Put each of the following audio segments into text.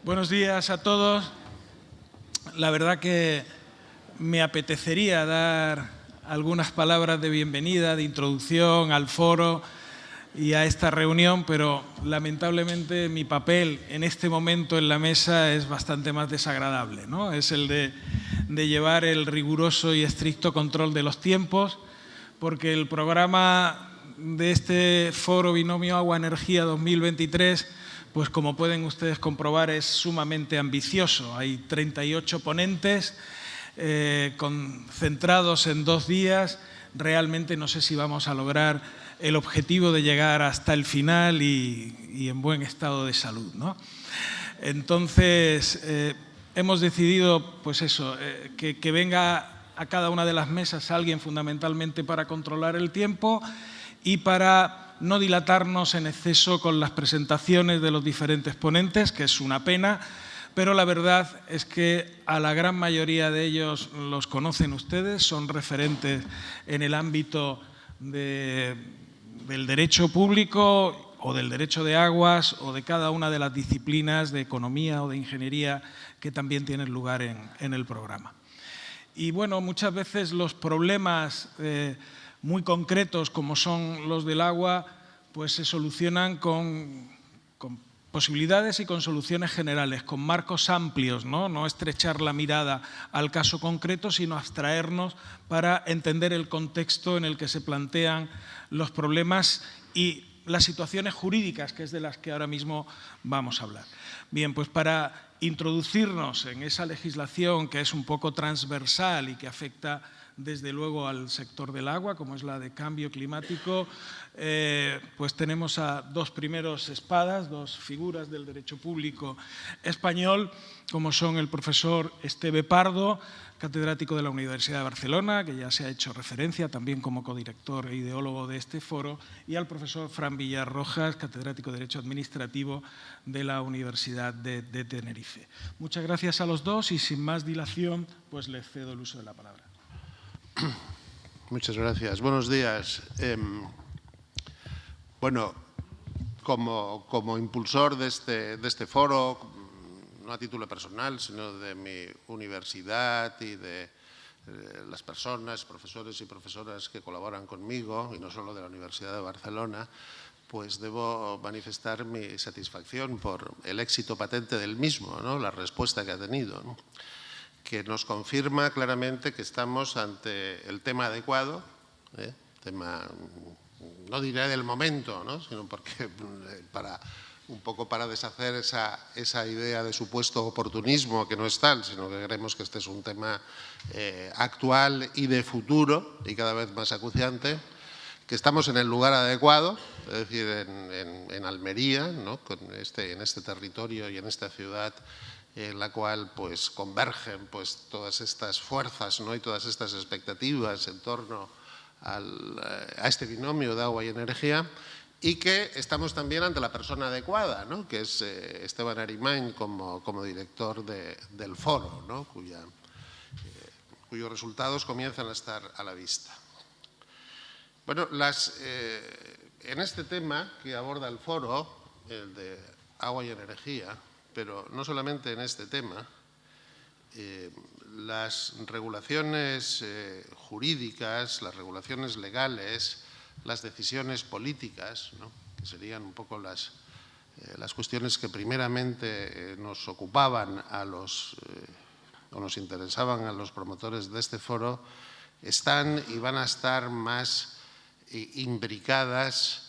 Buenos días a todos. La verdad que me apetecería dar algunas palabras de bienvenida, de introducción al foro y a esta reunión, pero lamentablemente mi papel en este momento en la mesa es bastante más desagradable, ¿no? Es el de llevar el riguroso y estricto control de los tiempos, porque el programa de este foro Binomio Agua-Energía 2023, pues como pueden ustedes comprobar, es sumamente ambicioso. Hay 38 ponentes concentrados en 2 días. Realmente no sé si vamos a lograr el objetivo de llegar hasta el final y en buen estado de salud, ¿no? Entonces, hemos decidido, pues eso, que venga a cada una de las mesas alguien fundamentalmente para controlar el tiempo y para no dilatarnos en exceso con las presentaciones de los diferentes ponentes, que es una pena, pero la verdad es que a la gran mayoría de ellos los conocen ustedes, son referentes en el ámbito del derecho público o del derecho de aguas o de cada una de las disciplinas de economía o de ingeniería que también tienen lugar en el programa. Y bueno, muchas veces los problemas muy concretos como son los del agua, pues se solucionan con posibilidades y con soluciones generales, con marcos amplios, ¿no? No estrechar la mirada al caso concreto, sino abstraernos para entender el contexto en el que se plantean los problemas y las situaciones jurídicas, que es de las que ahora mismo vamos a hablar. Bien, pues para introducirnos en esa legislación que es un poco transversal y que afecta desde luego al sector del agua, como es la de cambio climático, pues tenemos a 2 primeros espadas, 2 figuras del derecho público español, como son el profesor Esteve Pardo, catedrático de la Universidad de Barcelona, que ya se ha hecho referencia también como codirector e ideólogo de este foro, y al profesor Fran Villar Rojas, catedrático de Derecho Administrativo de la Universidad de Tenerife. Muchas gracias a los dos y sin más dilación, pues les cedo el uso de la palabra. Muchas gracias. Buenos días. Bueno, como impulsor de este foro, no a título personal, sino de mi universidad y de las personas, profesores y profesoras que colaboran conmigo, y no solo de la Universidad de Barcelona, pues debo manifestar mi satisfacción por el éxito patente del mismo, ¿no? La respuesta que ha tenido, ¿no? Que nos confirma claramente que estamos ante el tema adecuado, tema, no diré del momento, ¿no? Sino porque un poco para deshacer esa idea de supuesto oportunismo, que no es tal, sino que creemos que este es un tema actual y de futuro y cada vez más acuciante, que estamos en el lugar adecuado, es decir, en Almería, ¿no? En este territorio y en esta ciudad en la cual pues convergen pues todas estas fuerzas, ¿no? Y todas estas expectativas en torno a este binomio de agua y energía, y que estamos también ante la persona adecuada, ¿no? Que es Esteban Arimain como director del foro, ¿no? Cuyos resultados comienzan a estar a la vista. Bueno, en este tema que aborda el foro, el de agua y energía, pero no solamente en este tema, las regulaciones jurídicas, las regulaciones legales, las decisiones políticas, ¿no? Que serían un poco las cuestiones que primeramente nos ocupaban o nos interesaban a los promotores de este foro, están y van a estar más imbricadas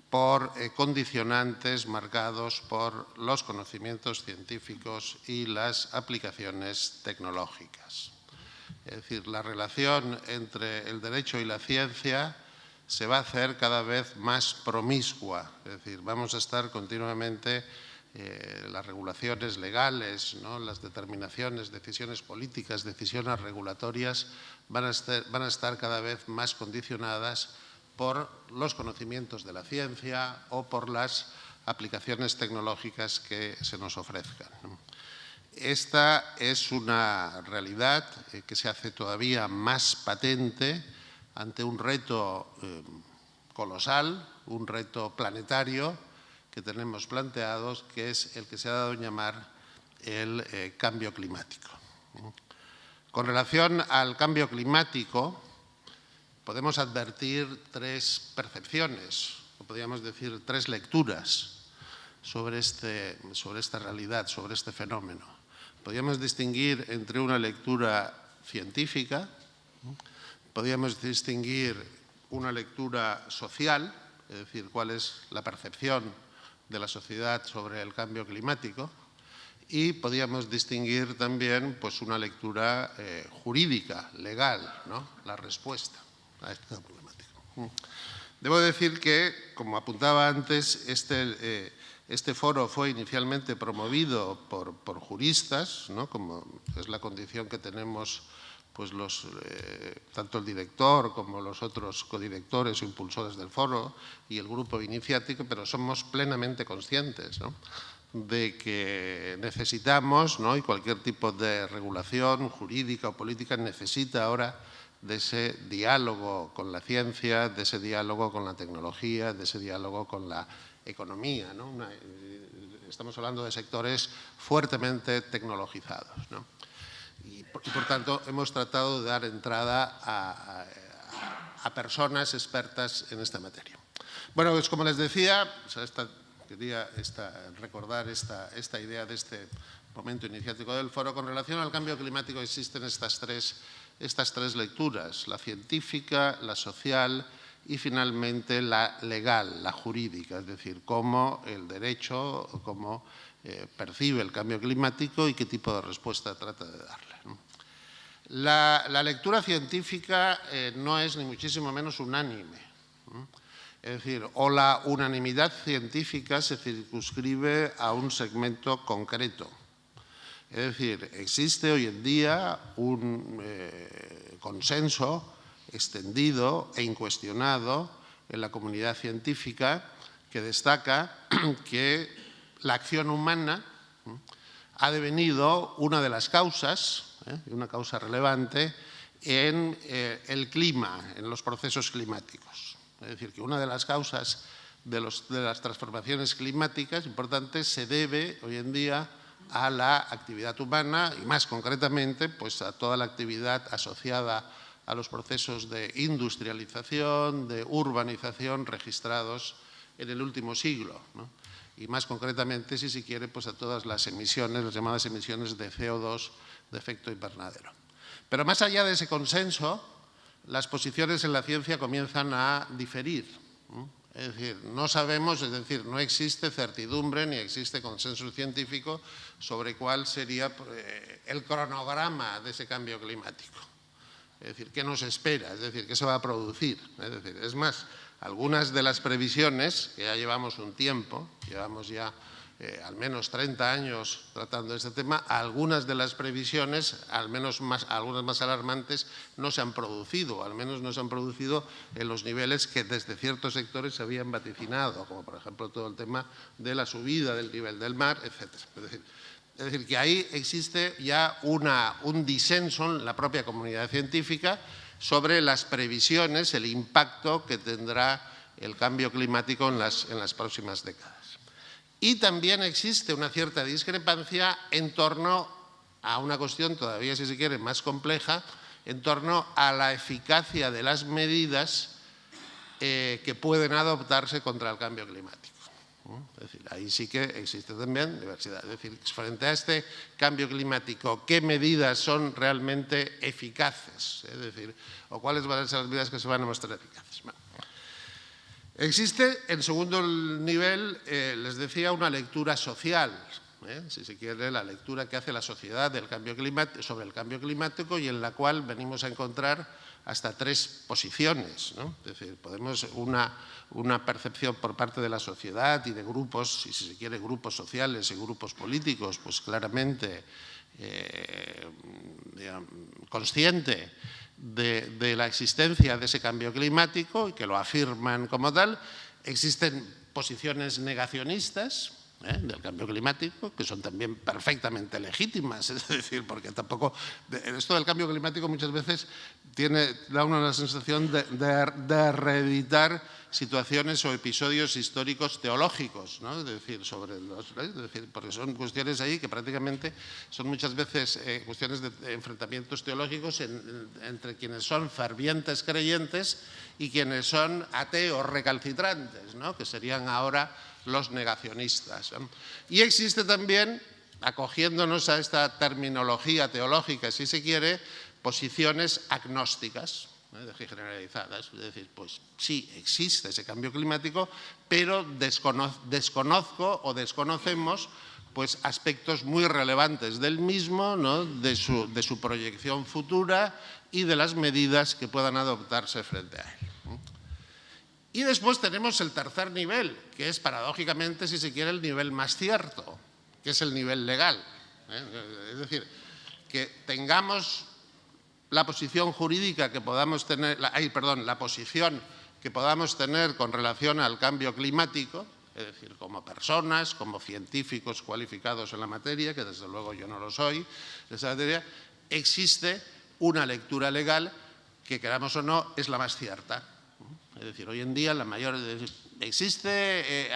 por condicionantes marcados por los conocimientos científicos y las aplicaciones tecnológicas. Es decir, la relación entre el derecho y la ciencia se va a hacer cada vez más promiscua. Es decir, vamos a estar continuamente, las regulaciones legales, ¿no? Las determinaciones, decisiones políticas, decisiones regulatorias van a estar cada vez más condicionadas por los conocimientos de la ciencia o por las aplicaciones tecnológicas que se nos ofrezcan. Esta es una realidad que se hace todavía más patente ante un reto colosal, un reto planetario, que tenemos planteados, que es el que se ha dado en llamar el cambio climático. Con relación al cambio climático, podemos advertir tres percepciones, o podríamos decir tres lecturas sobre esta realidad, sobre este fenómeno. Podríamos distinguir entre una lectura científica, podríamos distinguir una lectura social, es decir, cuál es la percepción de la sociedad sobre el cambio climático, y podríamos distinguir también pues, una lectura jurídica, legal, ¿no? La respuesta a este problemático. Debo decir que, como apuntaba antes, este foro fue inicialmente promovido por juristas, ¿no? Como es la condición que tenemos pues tanto el director como los otros codirectores o impulsores del foro y el grupo iniciático, pero somos plenamente conscientes, ¿no? De que necesitamos, ¿no? Y cualquier tipo de regulación jurídica o política necesita ahora de ese diálogo con la ciencia, de ese diálogo con la tecnología, de ese diálogo con la economía, ¿no? Estamos hablando de sectores fuertemente tecnologizados, ¿no? Y por tanto hemos tratado de dar entrada a personas expertas en esta materia. Bueno, pues como les decía, quería recordar esta idea de este momento iniciático del foro. Con relación al cambio climático existen estas tres lecturas, la científica, la social y finalmente la legal, la jurídica, es decir, cómo el derecho, cómo percibe el cambio climático y qué tipo de respuesta trata de darle, ¿no? La lectura científica no es ni muchísimo menos unánime, ¿no? Es decir, o la unanimidad científica se circunscribe a un segmento concreto. Es decir, existe hoy en día un consenso extendido e incuestionado en la comunidad científica que destaca que la acción humana ha devenido una de las causas, una causa relevante, en el clima, en los procesos climáticos. Es decir, que una de las causas de las transformaciones climáticas importantes se debe hoy en día a la actividad humana y más concretamente pues, a toda la actividad asociada a los procesos de industrialización, de urbanización registrados en el último siglo, ¿no? Y más concretamente, si se quiere, pues a todas las emisiones, las llamadas emisiones de CO2 de efecto invernadero. Pero más allá de ese consenso, las posiciones en la ciencia comienzan a diferir, ¿no? Es decir, no sabemos, es decir, no existe certidumbre ni existe consenso científico sobre cuál sería el cronograma de ese cambio climático. Es decir, ¿qué nos espera? Es decir, ¿qué se va a producir? Es más, algunas de las previsiones, que ya llevamos un tiempo, llevamos ya al menos 30 años tratando este tema, algunas de las previsiones, algunas más alarmantes, no se han producido, al menos no se han producido en los niveles que desde ciertos sectores se habían vaticinado, como por ejemplo todo el tema de la subida del nivel del mar, etc. Es decir, que ahí existe ya un disenso en la propia comunidad científica sobre las previsiones, el impacto que tendrá el cambio climático en las próximas décadas. Y también existe una cierta discrepancia en torno a una cuestión todavía, si se quiere, más compleja, en torno a la eficacia de las medidas que pueden adoptarse contra el cambio climático. Es decir, ahí sí que existe también diversidad. Es decir, frente a este cambio climático, ¿qué medidas son realmente eficaces? Es decir, o cuáles van a ser las medidas que se van a mostrar eficaces. Bueno. Existe, en segundo nivel, les decía, una lectura social, si se quiere, la lectura que hace la sociedad del cambio climático, sobre el cambio climático y en la cual venimos a encontrar hasta tres posiciones, ¿no? Es decir, podemos una percepción por parte de la sociedad y de grupos, si se quiere, grupos sociales y grupos políticos, pues claramente consciente de la existencia de ese cambio climático y que lo afirman como tal. Existen posiciones negacionistas del cambio climático, que son también perfectamente legítimas, es decir, porque tampoco… Esto del cambio climático muchas veces da una sensación de reeditar situaciones o episodios históricos teológicos, ¿no? Es decir, porque son cuestiones ahí que prácticamente son muchas veces cuestiones de enfrentamientos teológicos entre quienes son fervientes creyentes y quienes son ateos recalcitrantes, ¿no? Que serían ahora los negacionistas, ¿no? Y existe también, acogiéndonos a esta terminología teológica, si se quiere, posiciones agnósticas, generalizadas, es decir, pues sí, existe ese cambio climático, pero desconozco o desconocemos pues, aspectos muy relevantes del mismo, ¿no? de su proyección futura y de las medidas que puedan adoptarse frente a él. Y después tenemos el tercer nivel, que es paradójicamente, si se quiere, el nivel más cierto, que es el nivel legal. Es decir, que tengamos la posición jurídica que podamos tener, la posición que podamos tener con relación al cambio climático, es decir, como personas, como científicos cualificados en la materia, que desde luego yo no lo soy, en esa materia, existe una lectura legal que, queramos o no, es la más cierta. Es decir, hoy en día la mayor... Existe,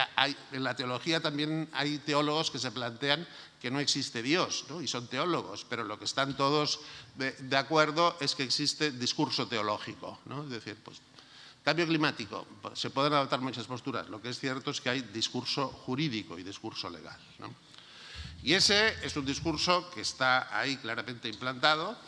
en la teología también hay teólogos que se plantean que no existe Dios, ¿no? Y son teólogos, pero lo que están todos de acuerdo es que existe discurso teológico, ¿no? Es decir, pues, cambio climático, se pueden adoptar muchas posturas, lo que es cierto es que hay discurso jurídico y discurso legal, ¿no? Y ese es un discurso que está ahí claramente implantado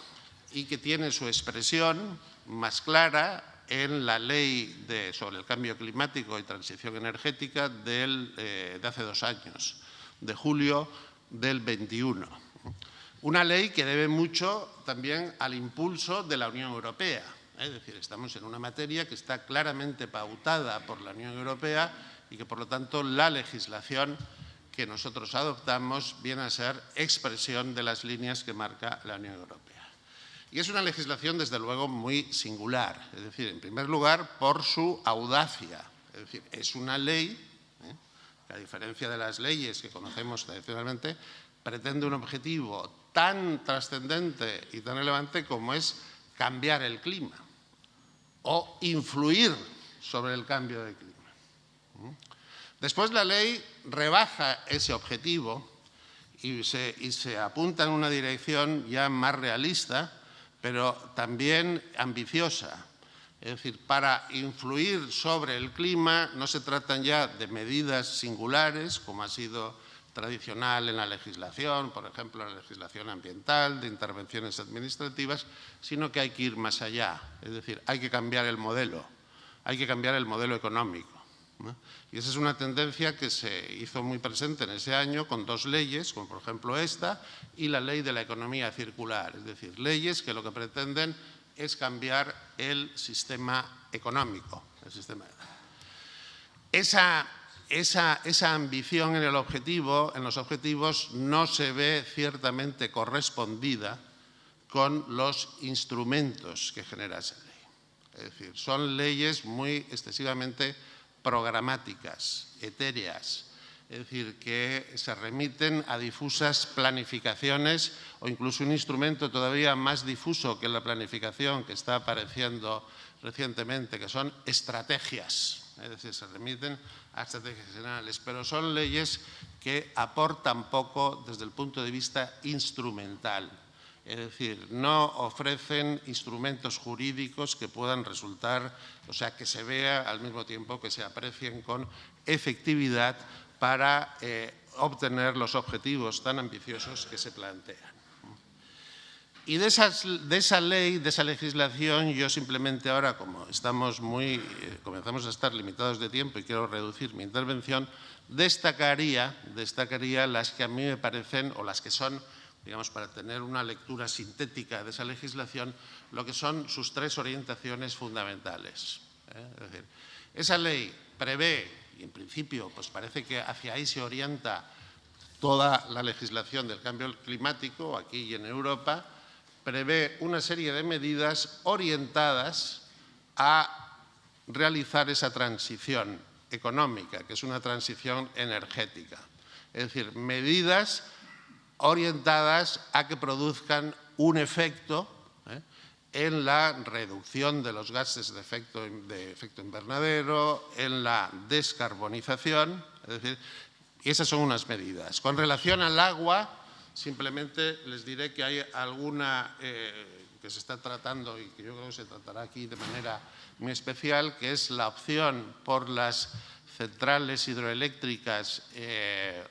y que tiene su expresión más clara en la ley sobre el cambio climático y transición energética de hace 2 años, de julio del 21. Una ley que debe mucho también al impulso de la Unión Europea. Es decir, estamos en una materia que está claramente pautada por la Unión Europea y que, por lo tanto, la legislación que nosotros adoptamos viene a ser expresión de las líneas que marca la Unión Europea. Y es una legislación, desde luego, muy singular. Es decir, en primer lugar, por su audacia. Es decir, es una ley que, a diferencia de las leyes que conocemos tradicionalmente, pretende un objetivo tan trascendente y tan relevante como es cambiar el clima o influir sobre el cambio de clima. Después la ley rebaja ese objetivo y se apunta en una dirección ya más realista, pero también ambiciosa. Es decir, para influir sobre el clima no se tratan ya de medidas singulares, como ha sido tradicional en la legislación, por ejemplo, en la legislación ambiental, de intervenciones administrativas, sino que hay que ir más allá. Es decir, hay que cambiar el modelo económico, ¿no? Y esa es una tendencia que se hizo muy presente en ese año con 2 leyes, como por ejemplo esta, y la ley de la economía circular. Es decir, leyes que lo que pretenden es cambiar el sistema económico. Esa ambición en los objetivos no se ve ciertamente correspondida con los instrumentos que genera esa ley. Es decir, son leyes muy excesivamente programáticas, etéreas, es decir, que se remiten a difusas planificaciones o incluso un instrumento todavía más difuso que la planificación que está apareciendo recientemente, que son estrategias. Es decir, se remiten a estrategias generales, pero son leyes que aportan poco desde el punto de vista instrumental. Es decir, no ofrecen instrumentos jurídicos que puedan resultar, o sea, que se vea al mismo tiempo que se aprecien con efectividad para obtener los objetivos tan ambiciosos que se plantean. Y de esa ley, de esa legislación, yo simplemente ahora, como comenzamos a estar limitados de tiempo y quiero reducir mi intervención, destacaría las que a mí me parecen, o las que son, digamos, para tener una lectura sintética de esa legislación, lo que son sus 3 orientaciones fundamentales. Es decir, esa ley prevé, y en principio pues parece que hacia ahí se orienta toda la legislación del cambio climático, aquí y en Europa, prevé una serie de medidas orientadas a realizar esa transición económica, que es una transición energética. Es decir, medidas orientadas a que produzcan un efecto en la reducción de los gases de efecto invernadero, en la descarbonización, es decir, y esas son unas medidas. Con relación al agua, simplemente les diré que hay alguna que se está tratando y que yo creo que se tratará aquí de manera muy especial, que es la opción por las centrales hidroeléctricas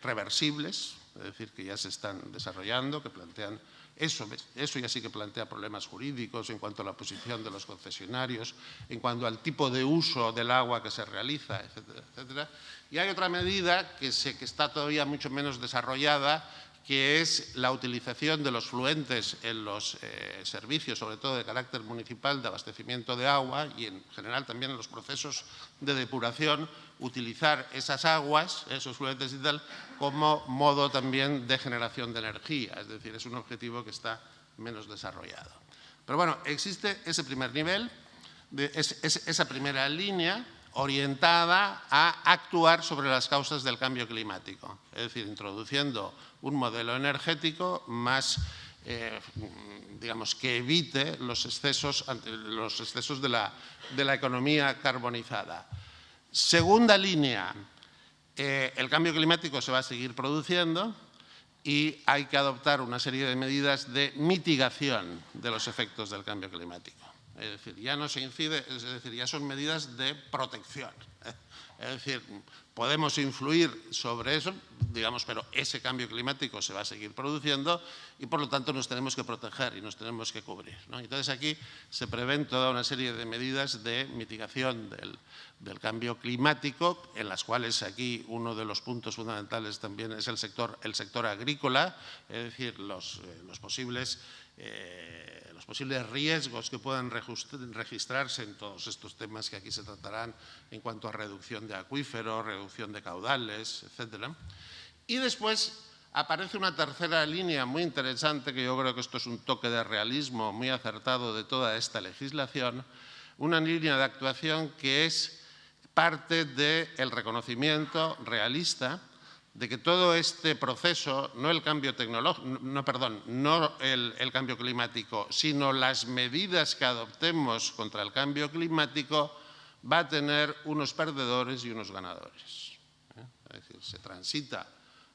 reversibles, es decir, que ya se están desarrollando, que plantean eso ya sí que plantea problemas jurídicos en cuanto a la posición de los concesionarios, en cuanto al tipo de uso del agua que se realiza, etcétera, etcétera. Y hay otra medida que está todavía mucho menos desarrollada, que es la utilización de los fluentes en los servicios, sobre todo de carácter municipal, de abastecimiento de agua y en general también en los procesos de depuración, utilizar esas aguas, esos fluentes y tal, como modo también de generación de energía. Es decir, es un objetivo que está menos desarrollado. Pero bueno, existe ese primer nivel, esa primera línea orientada a actuar sobre las causas del cambio climático, es decir, introduciendo un modelo energético más, digamos, que evite los excesos de la economía carbonizada. Segunda línea, el cambio climático se va a seguir produciendo y hay que adoptar una serie de medidas de mitigación de los efectos del cambio climático. Es decir, ya no se incide, es decir, ya son medidas de protección. Es decir, podemos influir sobre eso, digamos, pero ese cambio climático se va a seguir produciendo y, por lo tanto, nos tenemos que proteger y nos tenemos que cubrir, ¿no? Entonces, aquí se prevén toda una serie de medidas de mitigación del cambio climático, en las cuales aquí uno de los puntos fundamentales también es el sector agrícola, es decir, los posibles riesgos que puedan registrarse en todos estos temas que aquí se tratarán en cuanto a reducción de acuíferos, reducción de caudales, etcétera. Y después aparece una tercera línea muy interesante, que yo creo que esto es un toque de realismo muy acertado de toda esta legislación, una línea de actuación que es parte del reconocimiento realista de que todo este proceso, no el cambio climático, sino las medidas que adoptemos contra el cambio climático, va a tener unos perdedores y unos ganadores. Es decir, se transita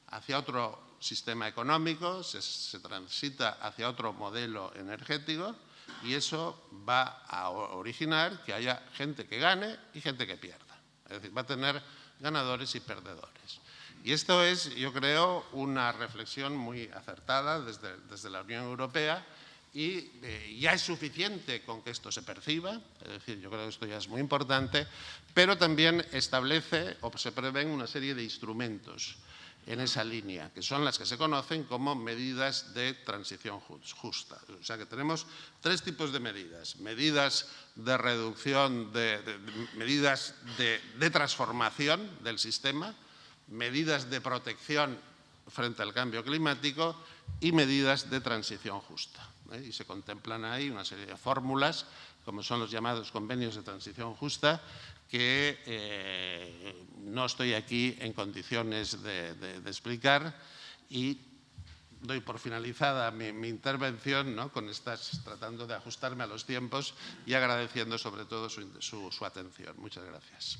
hacia otro sistema económico, se transita hacia otro modelo energético y eso va a originar que haya gente que gane y gente que pierda. Es decir, va a tener ganadores y perdedores. Y esto es, yo creo, una reflexión muy acertada desde la Unión Europea y ya es suficiente con que esto se perciba, es decir, yo creo que esto ya es muy importante, pero también establece o se prevén una serie de instrumentos en esa línea, que son las que se conocen como medidas de transición justa. O sea que tenemos tres tipos de medidas: medidas de reducción, medidas de transformación del sistema, medidas de protección frente al cambio climático y medidas de transición justa. Y se contemplan ahí una serie de fórmulas, como son los llamados convenios de transición justa, que no estoy aquí en condiciones de explicar, y doy por finalizada mi intervención, ¿no?, con estas, tratando de ajustarme a los tiempos y agradeciendo sobre todo su atención. Muchas gracias.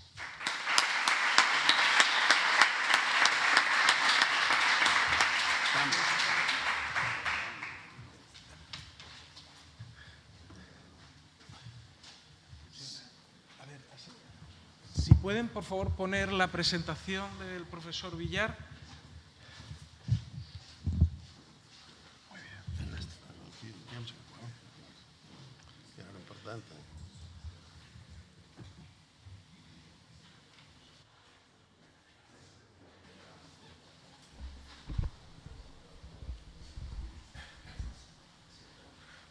Si pueden, por favor, poner la presentación del profesor Villar. Muy bien. Era lo importante.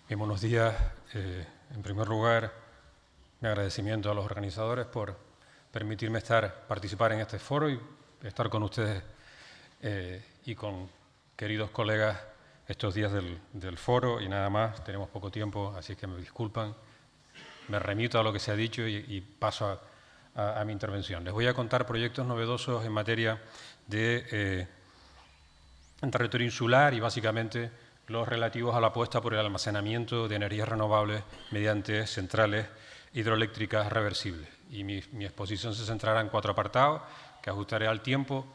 Bien, buenos días. En primer lugar, mi agradecimiento a los organizadores por permitirme participar en este foro y estar con ustedes y con queridos colegas estos días del foro. Y nada más, tenemos poco tiempo, así que me disculpan. Me remito a lo que se ha dicho y paso a mi intervención. Les voy a contar proyectos novedosos en materia de en territorio insular y básicamente los relativos a la apuesta por el almacenamiento de energías renovables mediante centrales hidroeléctricas reversibles. Y mi exposición se centrará en 4 apartados que ajustaré al tiempo: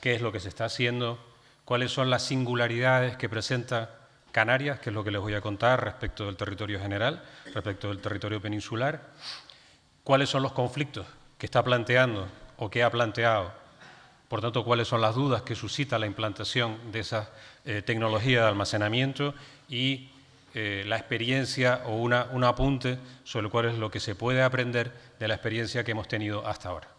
qué es lo que se está haciendo, cuáles son las singularidades que presenta Canarias, que es lo que les voy a contar respecto del territorio general, respecto del territorio peninsular, cuáles son los conflictos que está planteando o que ha planteado, por tanto, cuáles son las dudas que suscita la implantación de esa tecnología de almacenamiento y la experiencia o un apunte sobre cuál es lo que se puede aprender de la experiencia que hemos tenido hasta ahora.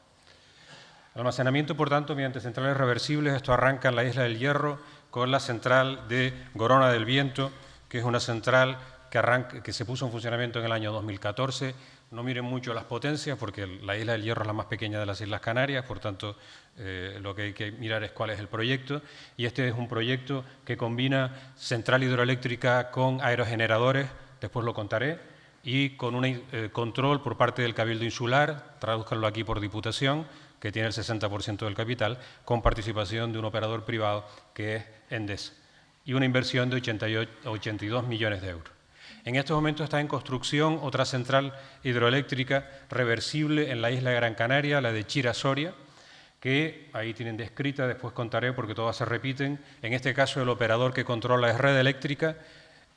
Almacenamiento, por tanto, mediante centrales reversibles. Esto arranca en la Isla del Hierro con la central de Gorona del Viento, que es una central que se puso en funcionamiento en el año 2014. No miren mucho las potencias, porque la Isla del Hierro es la más pequeña de las Islas Canarias, por tanto, lo que hay que mirar es cuál es el proyecto. Y este es un proyecto que combina central hidroeléctrica con aerogeneradores, después lo contaré, y con un control por parte del Cabildo Insular, tradúzcanlo aquí por Diputación, que tiene el 60% del capital, con participación de un operador privado que es Endesa, y una inversión de 82 millones de euros. En estos momentos está en construcción otra central hidroeléctrica reversible en la isla de Gran Canaria, la de Chira-Soria, que ahí tienen descrita, después contaré porque todas se repiten. En este caso el operador que controla es Red Eléctrica,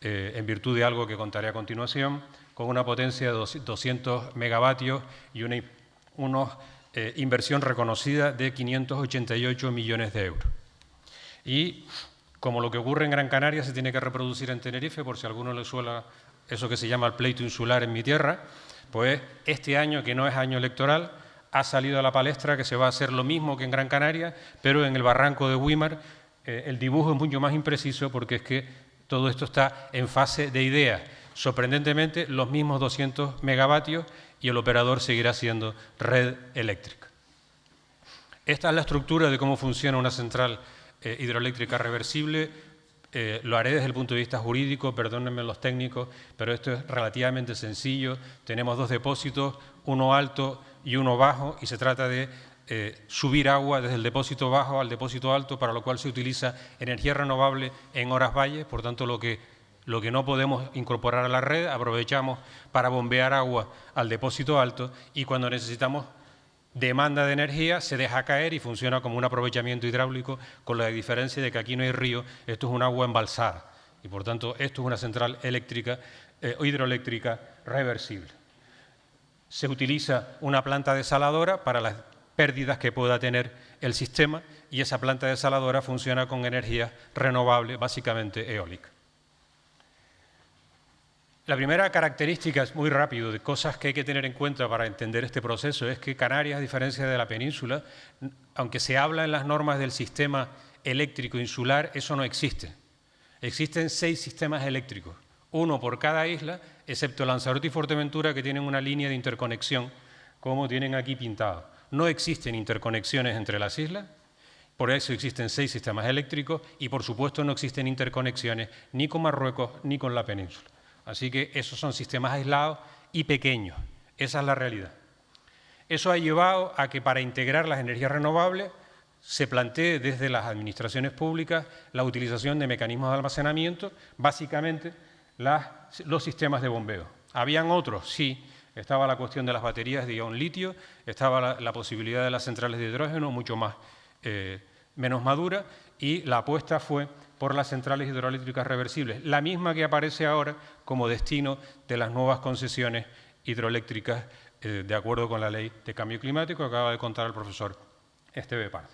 en virtud de algo que contaré a continuación, con una potencia de 200 megavatios y una inversión reconocida de 588 millones de euros. Y como lo que ocurre en Gran Canaria se tiene que reproducir en Tenerife, por si a alguno le suena eso que se llama el pleito insular en mi tierra, pues este año, que no es año electoral, ha salido a la palestra que se va a hacer lo mismo que en Gran Canaria, pero en el barranco de Güímar. El dibujo es mucho más impreciso porque es que todo esto está en fase de idea. Sorprendentemente, los mismos 200 megavatios y el operador seguirá siendo Red Eléctrica. Esta es la estructura de cómo funciona una central hidroeléctrica reversible. Lo haré desde el punto de vista jurídico, perdónenme los técnicos, pero esto es relativamente sencillo. Tenemos 2 depósitos, uno alto y uno bajo, y se trata de subir agua desde el depósito bajo al depósito alto, para lo cual se utiliza energía renovable en horas valle. Por tanto, lo que no podemos incorporar a la red, aprovechamos para bombear agua al depósito alto, y cuando necesitamos demanda de energía se deja caer y funciona como un aprovechamiento hidráulico, con la diferencia de que aquí no hay río, esto es un agua embalsada y por tanto esto es una central eléctrica hidroeléctrica reversible. Se utiliza una planta desaladora para las pérdidas que pueda tener el sistema, y esa planta desaladora funciona con energía renovable, básicamente eólica. La primera característica, es muy rápido, de cosas que hay que tener en cuenta para entender este proceso, es que Canarias, a diferencia de la península, aunque se habla en las normas del sistema eléctrico insular, eso no existe. Existen 6 sistemas eléctricos, uno por cada isla, excepto Lanzarote y Fuerteventura, que tienen una línea de interconexión, como tienen aquí pintado. No existen interconexiones entre las islas, por eso existen 6 sistemas eléctricos, y por supuesto no existen interconexiones ni con Marruecos ni con la península. Así que esos son sistemas aislados y pequeños. Esa es la realidad. Eso ha llevado a que para integrar las energías renovables se plantee desde las administraciones públicas la utilización de mecanismos de almacenamiento, básicamente los sistemas de bombeo. Habían otros, sí. Estaba la cuestión de las baterías de ion litio, estaba la posibilidad de las centrales de hidrógeno, mucho menos madura, y la apuesta fue por las centrales hidroeléctricas reversibles, la misma que aparece ahora como destino de las nuevas concesiones hidroeléctricas de acuerdo con la Ley de Cambio Climático que acaba de contar el profesor Esteve Pardo.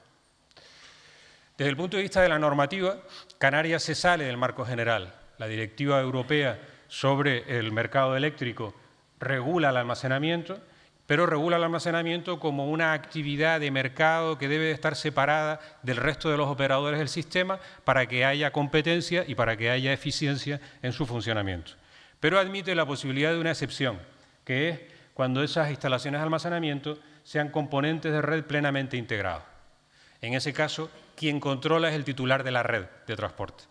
Desde el punto de vista de la normativa, Canarias se sale del marco general. La Directiva Europea sobre el mercado eléctrico regula el almacenamiento, pero regula el almacenamiento como una actividad de mercado que debe estar separada del resto de los operadores del sistema para que haya competencia y para que haya eficiencia en su funcionamiento. Pero admite la posibilidad de una excepción, que es cuando esas instalaciones de almacenamiento sean componentes de red plenamente integrados. En ese caso, quien controla es el titular de la red de transporte.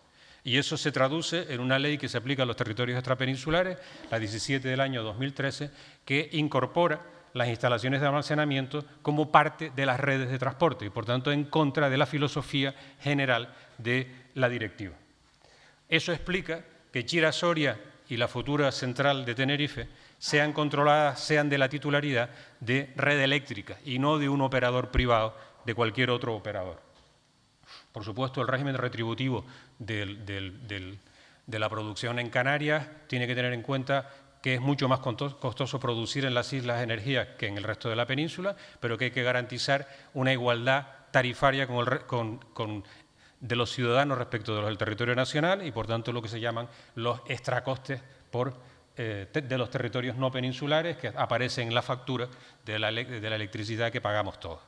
Y eso se traduce en una ley que se aplica a los territorios extrapeninsulares, la 17 del año 2013, que incorpora las instalaciones de almacenamiento como parte de las redes de transporte y, por tanto, en contra de la filosofía general de la directiva. Eso explica que Chira-Soria y la futura central de Tenerife sean controladas, sean de la titularidad de Red Eléctrica y no de un operador privado, de cualquier otro operador. Por supuesto, el régimen retributivo de la producción en Canarias tiene que tener en cuenta que es mucho más costoso producir en las islas energía que en el resto de la península, pero que hay que garantizar una igualdad tarifaria de los ciudadanos respecto de los del territorio nacional y, por tanto, lo que se llaman los extracostes de los territorios no peninsulares que aparecen en la factura de la electricidad que pagamos todos.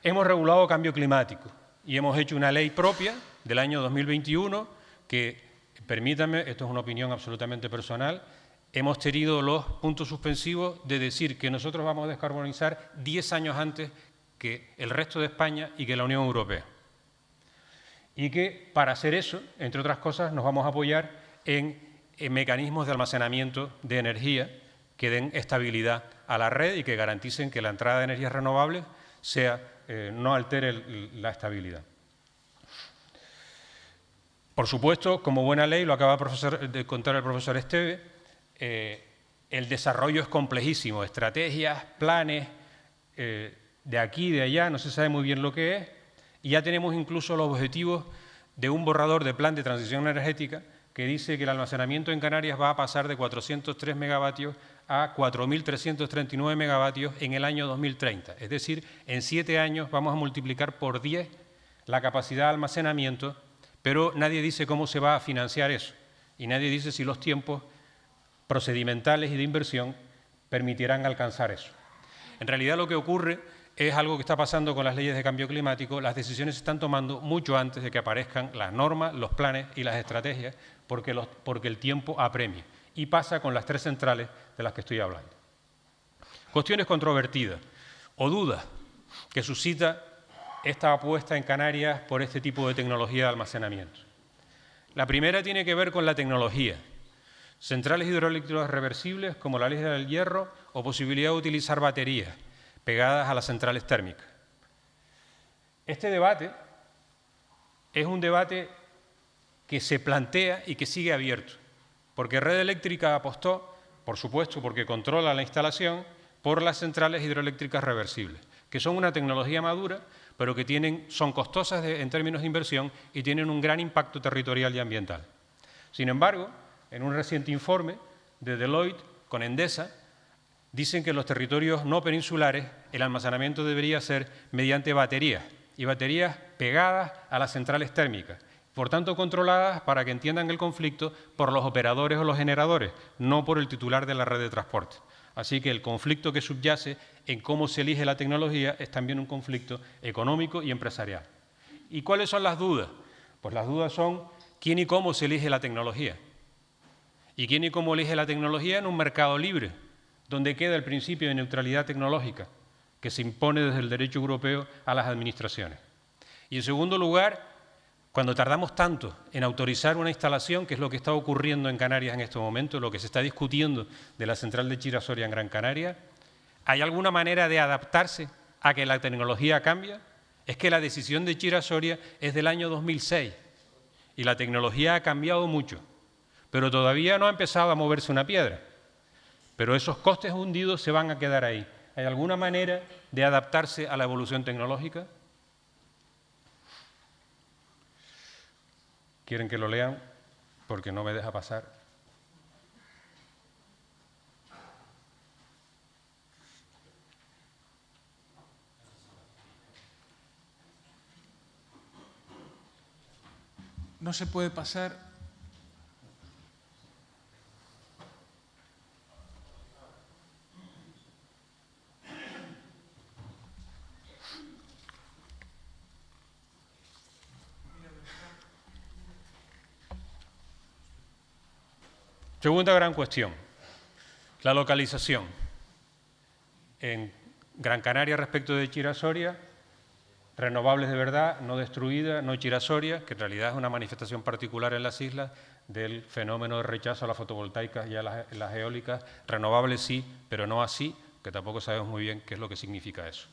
Hemos regulado cambio climático y hemos hecho una ley propia del año 2021 que, permítanme, esto es una opinión absolutamente personal, hemos tenido los puntos suspensivos de decir que nosotros vamos a descarbonizar 10 años antes que el resto de España y que la Unión Europea. Y que para hacer eso, entre otras cosas, nos vamos a apoyar en mecanismos de almacenamiento de energía que den estabilidad a la red y que garanticen que la entrada de energías renovables no altere la estabilidad. Por supuesto, como buena ley, lo acaba de contar el profesor Esteve, el desarrollo es complejísimo, estrategias, planes, de aquí y de allá, no se sabe muy bien lo que es, y ya tenemos incluso los objetivos de un borrador de plan de transición energética que dice que el almacenamiento en Canarias va a pasar de 403 megavatios a 4.339 megavatios en el año 2030. Es decir, en 7 años vamos a multiplicar por 10 la capacidad de almacenamiento, pero nadie dice cómo se va a financiar eso y nadie dice si los tiempos procedimentales y de inversión permitirán alcanzar eso. En realidad lo que ocurre es algo que está pasando con las leyes de cambio climático. Las decisiones se están tomando mucho antes de que aparezcan las normas, los planes y las estrategias, porque el tiempo apremia. Y pasa con las 3 centrales de las que estoy hablando. Cuestiones controvertidas o dudas que suscita esta apuesta en Canarias por este tipo de tecnología de almacenamiento. La primera tiene que ver con la tecnología. Centrales hidroeléctricas reversibles como la Isla del Hierro o posibilidad de utilizar baterías pegadas a las centrales térmicas. Este debate es un debate que se plantea y que sigue abierto, porque Red Eléctrica apostó, por supuesto, porque controla la instalación, por las centrales hidroeléctricas reversibles, que son una tecnología madura, pero que son costosas en términos de inversión y tienen un gran impacto territorial y ambiental. Sin embargo, en un reciente informe de Deloitte con Endesa, dicen que en los territorios no peninsulares el almacenamiento debería ser mediante baterías, y baterías pegadas a las centrales térmicas, por tanto controladas, para que entiendan el conflicto, por los operadores o los generadores, no por el titular de la red de transporte. Así que el conflicto que subyace en cómo se elige la tecnología es también un conflicto económico y empresarial. ¿Y cuáles son las dudas? Pues las dudas son quién y cómo se elige la tecnología. Y quién y cómo elige la tecnología en un mercado libre, donde queda el principio de neutralidad tecnológica que se impone desde el derecho europeo a las administraciones. Y en segundo lugar, cuando tardamos tanto en autorizar una instalación, que es lo que está ocurriendo en Canarias en este momento, lo que se está discutiendo de la central de Chira-Soria en Gran Canaria, ¿hay alguna manera de adaptarse a que la tecnología cambie? Es que la decisión de Chira-Soria es del año 2006 y la tecnología ha cambiado mucho, pero todavía no ha empezado a moverse una piedra. Pero esos costes hundidos se van a quedar ahí. ¿Hay alguna manera de adaptarse a la evolución tecnológica? ¿Quieren que lo lean? Porque no me deja pasar. No se puede pasar. Segunda gran cuestión, la localización. En Gran Canaria, respecto de Chira-Soria, renovables de verdad, no destruidas, no Chira-Soria, que en realidad es una manifestación particular en las islas del fenómeno de rechazo a las fotovoltaicas y a las eólicas. Renovables sí, pero no así, que tampoco sabemos muy bien qué es lo que significa eso.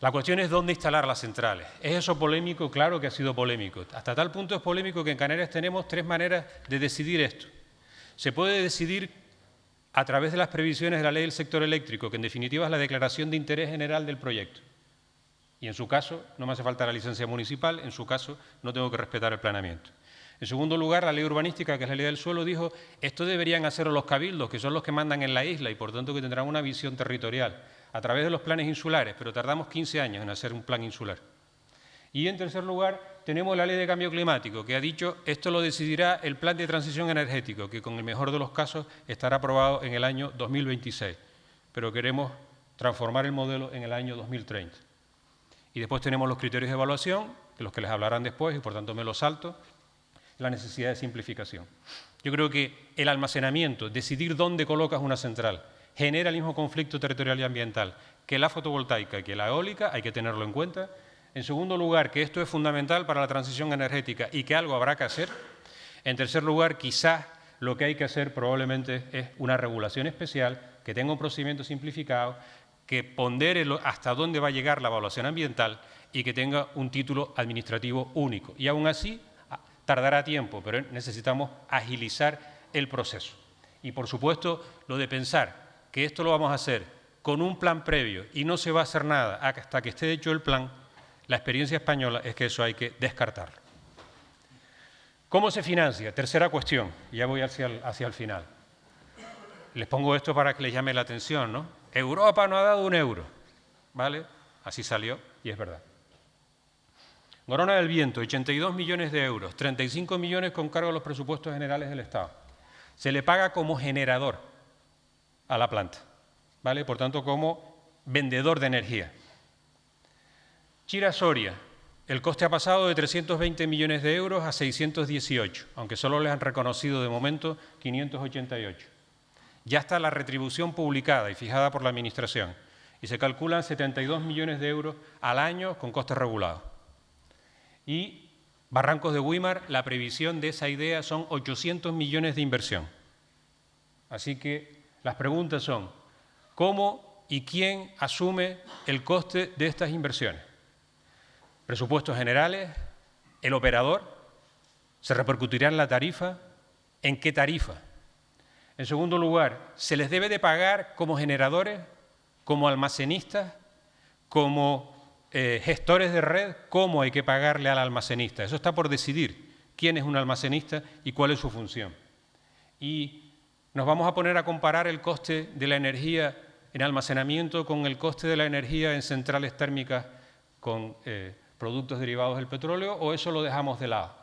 La cuestión es dónde instalar las centrales. ¿Es eso polémico? Claro que ha sido polémico. Hasta tal punto es polémico que en Canarias tenemos 3 maneras de decidir esto. Se puede decidir a través de las previsiones de la ley del sector eléctrico, que en definitiva es la declaración de interés general del proyecto. Y en su caso no me hace falta la licencia municipal, en su caso no tengo que respetar el planeamiento. En segundo lugar, la ley urbanística, que es la ley del suelo, dijo esto deberían hacerlo los cabildos, que son los que mandan en la isla y por tanto que tendrán una visión territorial a través de los planes insulares, pero tardamos 15 años en hacer un plan insular. Y en tercer lugar, tenemos la ley de cambio climático, que ha dicho esto lo decidirá el plan de transición energético, que con el mejor de los casos estará aprobado en el año 2026, pero queremos transformar el modelo en el año 2030. Y después tenemos los criterios de evaluación, de los que les hablarán después y por tanto me los salto, la necesidad de simplificación. Yo creo que el almacenamiento, decidir dónde colocas una central, genera el mismo conflicto territorial y ambiental que la fotovoltaica y que la eólica, hay que tenerlo en cuenta. En segundo lugar, que esto es fundamental para la transición energética y que algo habrá que hacer. En tercer lugar, quizás lo que hay que hacer probablemente es una regulación especial que tenga un procedimiento simplificado, que pondere hasta dónde va a llegar la evaluación ambiental y que tenga un título administrativo único. Y aún así tardará tiempo, pero necesitamos agilizar el proceso. Y por supuesto, lo de pensar que esto lo vamos a hacer con un plan previo y no se va a hacer nada hasta que esté hecho el plan, la experiencia española es que eso hay que descartarlo. ¿Cómo se financia? Tercera cuestión, ya voy hacia el final. Les pongo esto para que les llame la atención, ¿no? Europa no ha dado un euro, ¿vale? Así salió y es verdad. Corona del Viento, 82 millones de euros, 35 millones con cargo a los presupuestos generales del Estado. Se le paga como generador a la planta, ¿vale? Por tanto, como vendedor de energía. Chira-Soria, el coste ha pasado de 320 millones de euros a 618, aunque solo les han reconocido de momento 588. Ya está la retribución publicada y fijada por la Administración y se calculan 72 millones de euros al año con costes regulados. Y Barrancos de Güímar, la previsión de esa idea son 800 millones de inversión. Así que las preguntas son, ¿cómo y quién asume el coste de estas inversiones? Presupuestos generales, el operador, ¿se repercutirá en la tarifa? ¿En qué tarifa? En segundo lugar, ¿se les debe de pagar como generadores, como almacenistas, como gestores de red? ¿Cómo hay que pagarle al almacenista? Eso está por decidir quién es un almacenista y cuál es su función. Y nos vamos a poner a comparar el coste de la energía en almacenamiento con el coste de la energía en centrales térmicas con productos derivados del petróleo, o eso lo dejamos de lado.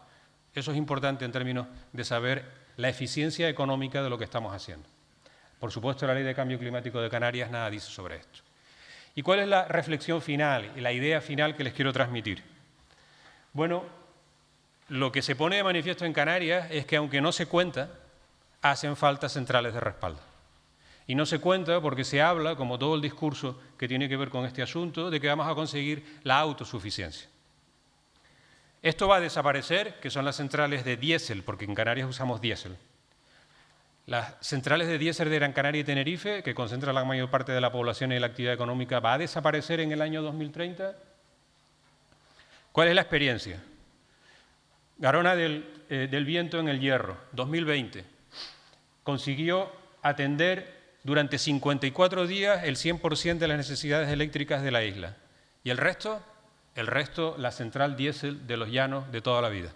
Eso es importante en términos de saber la eficiencia económica de lo que estamos haciendo. Por supuesto, la Ley de Cambio Climático de Canarias nada dice sobre esto. ¿Y cuál es la reflexión final y la idea final que les quiero transmitir? Bueno, lo que se pone de manifiesto en Canarias es que, aunque no se cuenta, hacen falta centrales de respaldo. Y no se cuenta porque se habla, como todo el discurso que tiene que ver con este asunto, de que vamos a conseguir la autosuficiencia. Esto va a desaparecer, que son las centrales de diésel, porque en Canarias usamos diésel. Las centrales de diésel de Gran Canaria y Tenerife, que concentran la mayor parte de la población y la actividad económica, va a desaparecer en el año 2030. ¿Cuál es la experiencia? Garona del Viento en el Hierro, 2020. Consiguió atender durante 54 días el 100% de las necesidades eléctricas de la isla. ¿Y el resto? El resto, la central diésel de los llanos de toda la vida.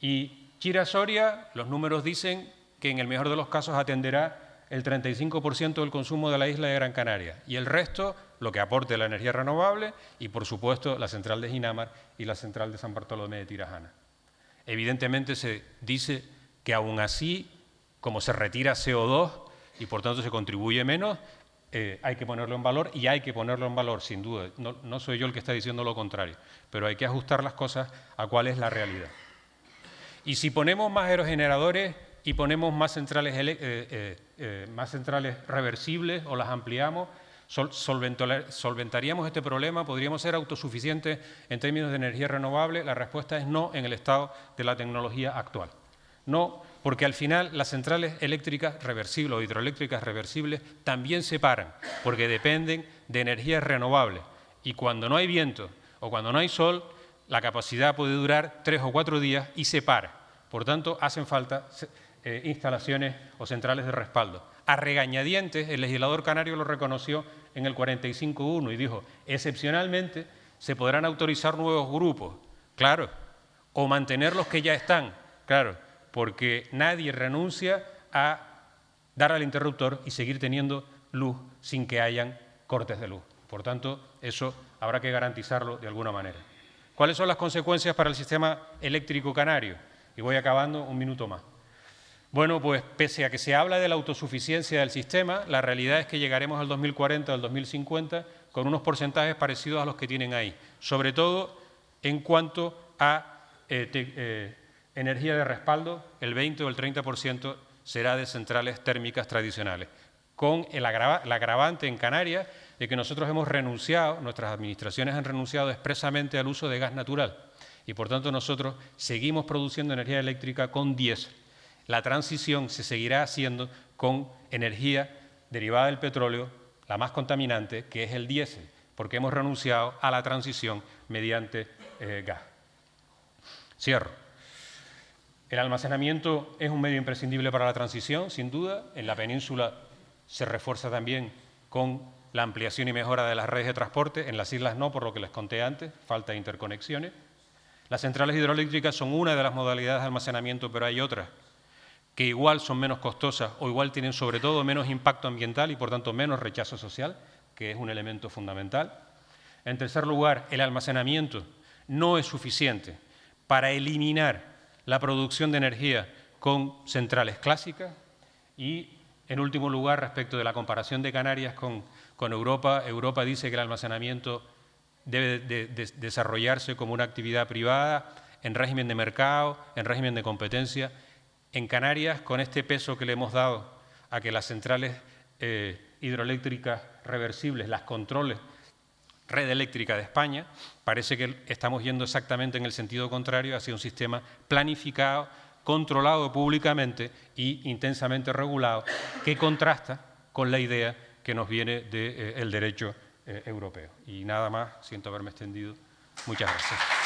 Y Chira-Soria, los números dicen que en el mejor de los casos atenderá el 35% del consumo de la isla de Gran Canaria. Y el resto, lo que aporte la energía renovable y, por supuesto, la central de Ginamar y la central de San Bartolomé de Tirajana. Evidentemente se dice que aún así, como se retira CO2 y por tanto se contribuye menos, hay que ponerlo en valor y hay que ponerlo en valor, sin duda. No soy yo el que está diciendo lo contrario, pero hay que ajustar las cosas a cuál es la realidad. Y si ponemos más aerogeneradores y ponemos más centrales reversibles o las ampliamos, ¿solventaríamos este problema? ¿Podríamos ser autosuficientes en términos de energía renovable? La respuesta es no en el estado de la tecnología actual. No, porque al final las centrales eléctricas reversibles o hidroeléctricas reversibles también se paran, porque dependen de energías renovables. y cuando no hay viento o cuando no hay sol, la capacidad puede durar 3 o 4 días y se para. Por tanto, hacen falta instalaciones o centrales de respaldo. A regañadientes, el legislador canario lo reconoció en el 45.1 y dijo, excepcionalmente se podrán autorizar nuevos grupos, claro, o mantener los que ya están, claro, porque nadie renuncia a dar al interruptor y seguir teniendo luz sin que hayan cortes de luz. Por tanto, eso habrá que garantizarlo de alguna manera. ¿Cuáles son las consecuencias para el sistema eléctrico canario? Y voy acabando, un minuto más. Bueno, pues pese a que se habla de la autosuficiencia del sistema, la realidad es que llegaremos al 2040 o al 2050 con unos porcentajes parecidos a los que tienen ahí, sobre todo en cuanto a energía de respaldo, el 20 o el 30% será de centrales térmicas tradicionales, con el agravante en Canarias de que nosotros hemos renunciado, nuestras administraciones han renunciado expresamente al uso de gas natural y por tanto nosotros seguimos produciendo energía eléctrica con diésel. La transición se seguirá haciendo con energía derivada del petróleo, la más contaminante, que es el diésel, porque hemos renunciado a la transición mediante gas. Cierro. El almacenamiento es un medio imprescindible para la transición, sin duda. En la península se refuerza también con la ampliación y mejora de las redes de transporte. En las islas no, por lo que les conté antes, falta de interconexiones. Las centrales hidroeléctricas son una de las modalidades de almacenamiento, pero hay otras que igual son menos costosas o igual tienen sobre todo menos impacto ambiental y por tanto menos rechazo social, que es un elemento fundamental. En tercer lugar, el almacenamiento no es suficiente para eliminar la producción de energía con centrales clásicas y, en último lugar, respecto de la comparación de Canarias con Europa, Europa dice que el almacenamiento debe desarrollarse como una actividad privada, en régimen de mercado, en régimen de competencia. En Canarias, con este peso que le hemos dado a que las centrales hidroeléctricas reversibles las controle Red Eléctrica de España, parece que estamos yendo exactamente en el sentido contrario hacia un sistema planificado, controlado públicamente e intensamente regulado, que contrasta con la idea que nos viene del derecho europeo. Y nada más, siento haberme extendido. Muchas gracias.